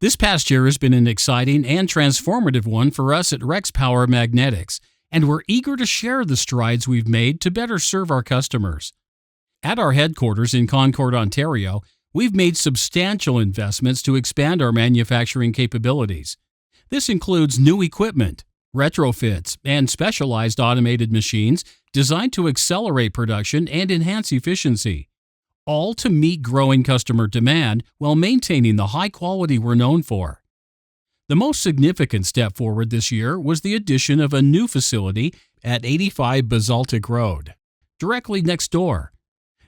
This past year has been an exciting and transformative one for us at Rex Power Magnetics, and we're eager to share the strides we've made to better serve our customers. At our headquarters in Concord, Ontario, we've made substantial investments to expand our manufacturing capabilities. This includes new equipment, retrofits, and specialized automated machines designed to accelerate production and enhance efficiency, all to meet growing customer demand while maintaining the high quality we're known for. The most significant step forward this year was the addition of a new facility at 85 Basaltic Road, directly next door.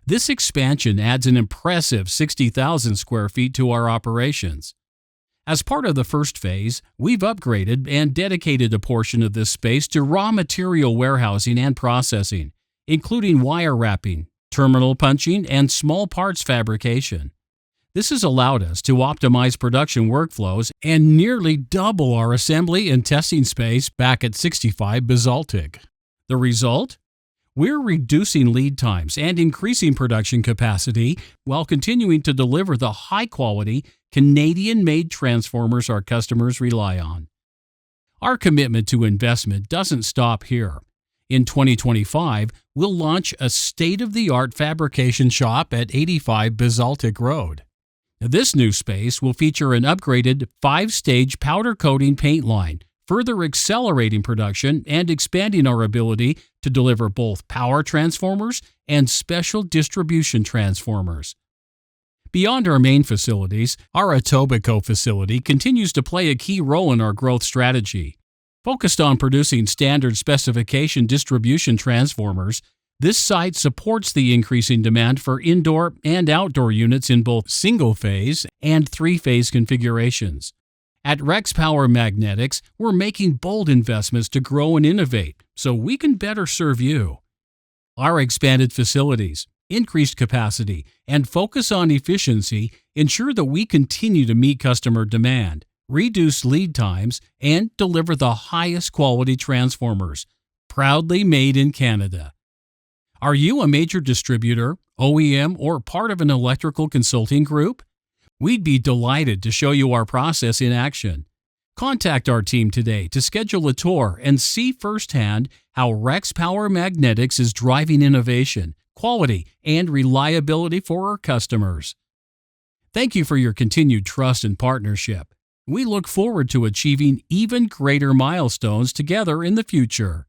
This expansion adds an impressive 60,000 square feet to our operations. As part of the first phase, we've upgraded and dedicated a portion of this space to raw material warehousing and processing, including wire wrapping, terminal punching, and small parts fabrication. This has allowed us to optimize production workflows and nearly double our assembly and testing space back at 65 Basaltic. The result? We're reducing lead times and increasing production capacity while continuing to deliver the high-quality, Canadian-made transformers our customers rely on. Our commitment to investment doesn't stop here. In 2025, we'll launch a state-of-the-art fabrication shop at 85 Basaltic Road. This new space will feature an upgraded 5-stage powder coating paint line, further accelerating production and expanding our ability to deliver both power transformers and special distribution transformers. Beyond our main facilities, our Etobicoke facility continues to play a key role in our growth strategy. Focused on producing standard specification distribution transformers, this site supports the increasing demand for indoor and outdoor units in both single-phase and three-phase configurations. At Rex Power Magnetics, we're making bold investments to grow and innovate so we can better serve you. Our expanded facilities, increased capacity, and focus on efficiency ensure that we continue to meet customer demand, reduce lead times, and deliver the highest quality transformers, proudly made in Canada. Are you a major distributor, OEM, or part of an electrical consulting group? We'd be delighted to show you our process in action. Contact our team today to schedule a tour and see firsthand how Rex Power Magnetics is driving innovation, quality, and reliability for our customers. Thank you for your continued trust and partnership. We look forward to achieving even greater milestones together in the future.